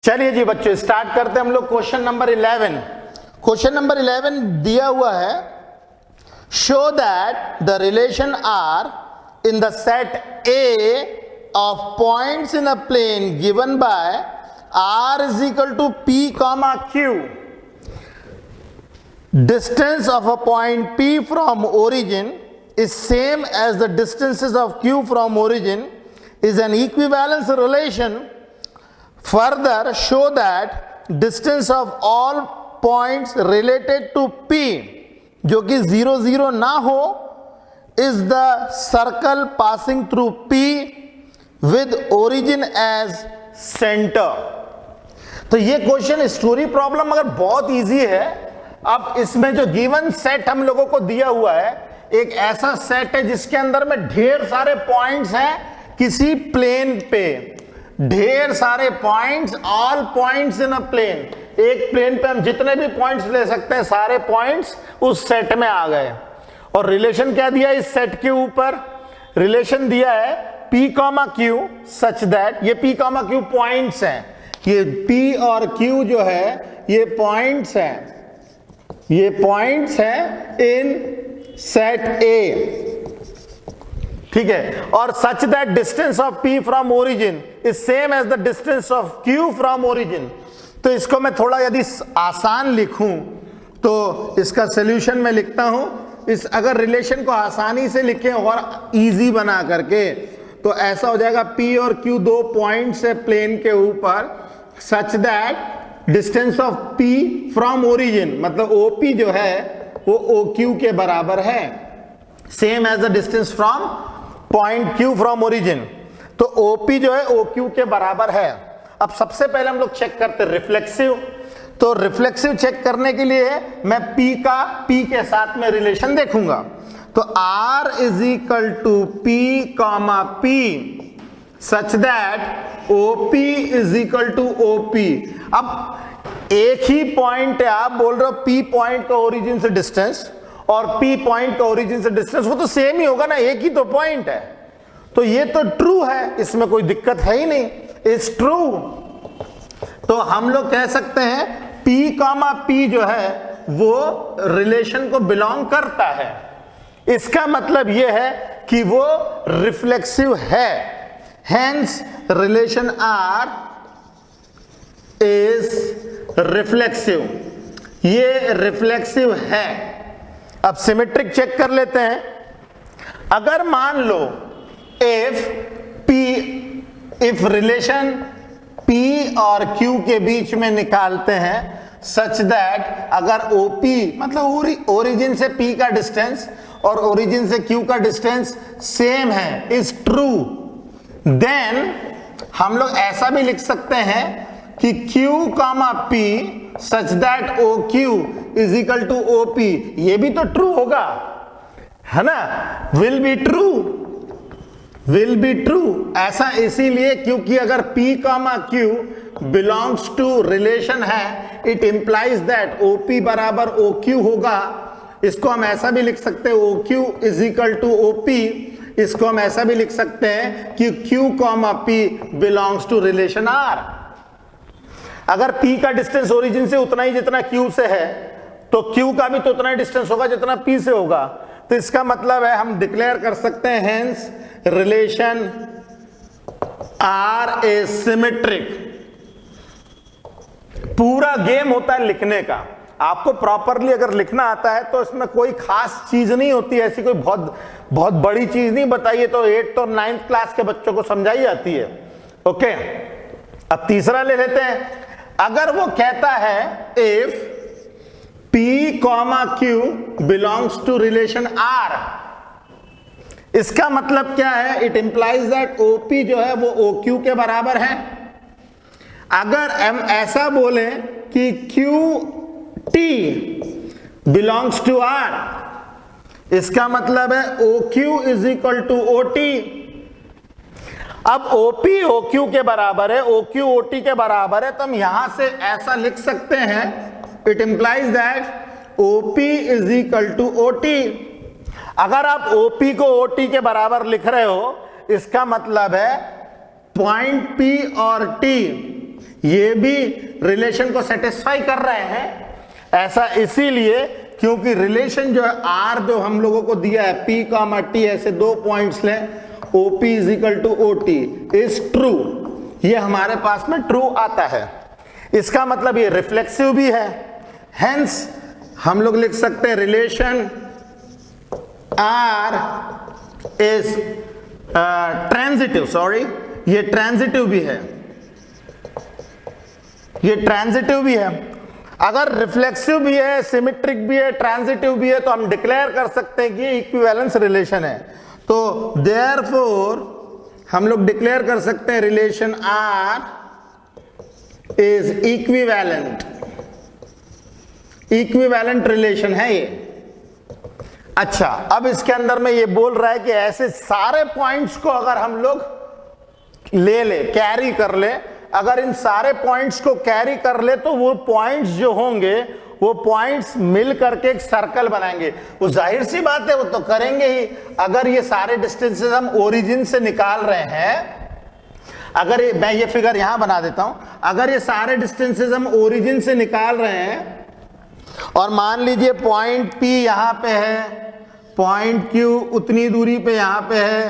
चलिए जी बच्चों स्टार्ट करते हैं हम लोग क्वेश्चन नंबर 11। क्वेश्चन नंबर 11 दिया हुआ है, show that the relation R in the set A of points in a plane given by R is equal to P comma Q. Distance of a point P from origin is same as the distances of Q from origin is an equivalence relation. Further, show that distance of all points related to P जो कि 0 0 ना हो is the circle passing through P with origin as center। तो ये question story problem अगर बहुत easy है। अब इसमें जो गिवन सेट हम लोगों को दिया हुआ है, एक ऐसा सेट है जिसके अंदर में ढेर सारे पॉइंट्स हैं किसी प्लेन पे, ढेर सारे points, all points in a plane. एक प्लेन पे हम जितने भी पॉइंट्स ले सकते हैं सारे पॉइंट्स उस सेट में आ गए। और रिलेशन क्या दिया इस सेट के ऊपर? रिलेशन दिया है P comma Q such that, ये P कॉमा Q पॉइंट्स हैं, ये P और Q जो है ये पॉइंट्स हैं, ये पॉइंट्स हैं इन सेट ए, ठीक है। और such that distance of P from origin is same as the distance of Q from origin. तो इसको मैं थोड़ा यदि आसान लिखूं तो इसका सॉल्यूशन मैं लिखता हूं, इस अगर रिलेशन को आसानी से लिखें और इजी बना करके तो ऐसा हो जाएगा P और Q दो पॉइंट्स है प्लेन के ऊपर, such that distance of P from origin मतलब OP जो है वो OQ के बराबर है, same as the distance from point Q from origin. तो OP जो है OQ के बराबर है। अब सबसे पहले हम लोग चेक करते हैं रिफ्लेक्सिव। तो रिफ्लेक्सिव चेक करने के लिए मैं P के साथ में रिलेशन देखूंगा। तो R is equal to P comma P such that OP is equal to OP। अब एक ही पॉइंट है, आप बोल रहे हो P पॉइंट का ओरिजिन से डिस्टेंस और P पॉइंट का ओरिजिन से डिस्टेंस, वो तो सेम ही होगा ना, एक ही तो पॉइंट है। तो ये तो ट्रू है, इसमें कोई दिक्कत है ही नहीं, इज ट्रू। तो हम लोग कह सकते हैं P कॉमा P जो है वो रिलेशन को बिलोंग करता है। इसका मतलब ये है कि वो रिफ्लेक्सिव है, hence relation R is reflexive, ये रिफ्लेक्सिव है। अब सिमेट्रिक चेक कर लेते हैं। अगर मान लो इफ रिलेशन P और Q के बीच में निकालते हैं सच दैट अगर OP मतलब ओरिजिन से P का डिस्टेंस और ओरिजिन से Q का डिस्टेंस सेम है, इज ट्रू, देन हम लोग ऐसा भी लिख सकते हैं कि Q comma P such that OQ is equal to OP। ये भी तो ट्रू होगा, है ना, will be true, will be true. ऐसा इसीलिए क्योंकि अगर P comma Q belongs to relation है, इट इंप्लाइज दैट OP बराबर OQ होगा। इसको हम ऐसा भी लिख सकते हैं OQ is equal to OP। इसको हम ऐसा भी लिख सकते हैं कि Q comma P belongs to relation R। अगर P का डिस्टेंस ओरिजिन से उतना ही जितना Q से है तो Q का भी तो उतना ही डिस्टेंस होगा जितना P से होगा। तो इसका मतलब है हम डिक्लेयर कर सकते हैं hence relation R is symmetric. पूरा गेम होता है लिखने का, आपको प्रॉपरली अगर लिखना आता है तो इसमें कोई खास चीज नहीं होती, ऐसी कोई बहुत बड़ी चीज नहीं बताइए तो 8th और 9th क्लास के बच्चों को समझाई जाती है। ओके, अब तीसरा ले लेते हैं। अगर वो कहता है if P comma Q belongs to relation R, इसका मतलब क्या है? इट इंप्लाइज दैट OP जो है वो OQ के बराबर है। अगर हम ऐसा बोले कि QT बिलोंग्स टू R, इसका मतलब है OQ is equal to OT। अब OP OQ के बराबर है, OQ OT के बराबर है, तो हम यहां से ऐसा लिख सकते हैं, it implies that OP is equal to OT। अगर आप OP को OT के बराबर लिख रहे हो, इसका मतलब है पॉइंट P और T ये भी रिलेशन को सेटिस्फाई कर रहे हैं। ऐसा इसीलिए क्योंकि रिलेशन जो है आर जो हम लोगों को दिया है P, T, ऐसे दो पॉइंट्स लें, OP is equal to OT is true, ये हमारे पास में ट्रू आता है। इसका मतलब ये रिफ्लेक्सिव भी है, हेंस हम लोग लिख सकते हैं relation R is transitive, sorry ये ट्रांजिटिव भी है, ये ट्रांजिटिव भी है। अगर रिफ्लेक्सिव भी है, सिमेट्रिक भी है, ट्रांजिटिव भी है, तो हम डिक्लेयर कर सकते हैं कि ये इक्विवेलेंस रिलेशन है। तो देयरफॉर हम लोग डिक्लेयर कर सकते हैं relation R is equivalent, equivalent relation है ये। अच्छा, अब इसके अंदर में ये बोल रहा है कि ऐसे सारे पॉइंट्स को अगर हम लोग ले ले, कैरी कर ले, अगर इन सारे पॉइंट्स को कैरी कर ले तो वो पॉइंट्स जो होंगे वो पॉइंट्स मिल करके एक सर्कल बनाएंगे। वो जाहिर सी बात है वो तो करेंगे ही। अगर ये सारे डिस्टेंसेस हम ओरिजिन से निकाल रहे हैं, अगर मैं ये फिगर यहां बना देता हूं, अगर ये सारे डिस्टेंसेस हम ओरिजिन से निकाल रहे हैं और मान लीजिए पॉइंट P यहां पे है, पॉइंट Q उतनी दूरी पे यहां पे है,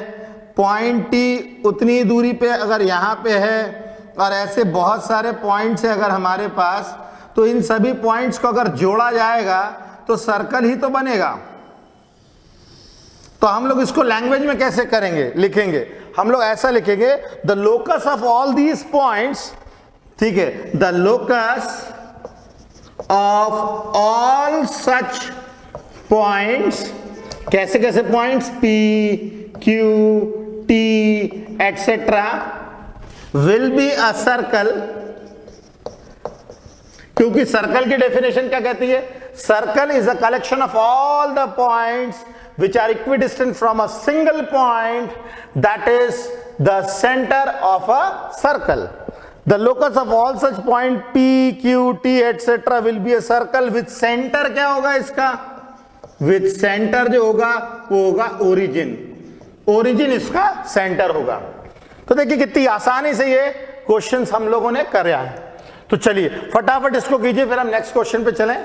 पॉइंट T उतनी दूरी पे अगर यहां पे है, और ऐसे बहुत सारे पॉइंट्स है अगर हमारे पास, तो इन सभी पॉइंट्स को अगर जोड़ा जाएगा तो सर्कल ही तो बनेगा। तो हम लोग इसको लैंग्वेज में कैसे करेंगे, लिखेंगे हम लोग ऐसा लिखेंगे, the locus of all these points, ठीक है, the locus of all such points, कैसे कैसे points, P, Q, T etcetera, will be a circle, क्योंकि सर्कल की डेफिनेशन क्या कहती है, circle is a collection of all the points which are equidistant from a single point that is the center of a circle. The locus of all such point P, Q, T etc. will be a circle with center क्या होगा इसका, with center जो होगा वो होगा origin, origin इसका center होगा। तो देखिए कितनी आसानी से ये क्वेश्चंस हम लोगों ने करे हैं। तो चलिए फटाफट इसको कीजिए, फिर हम नेक्स्ट क्वेश्चन पे चलें।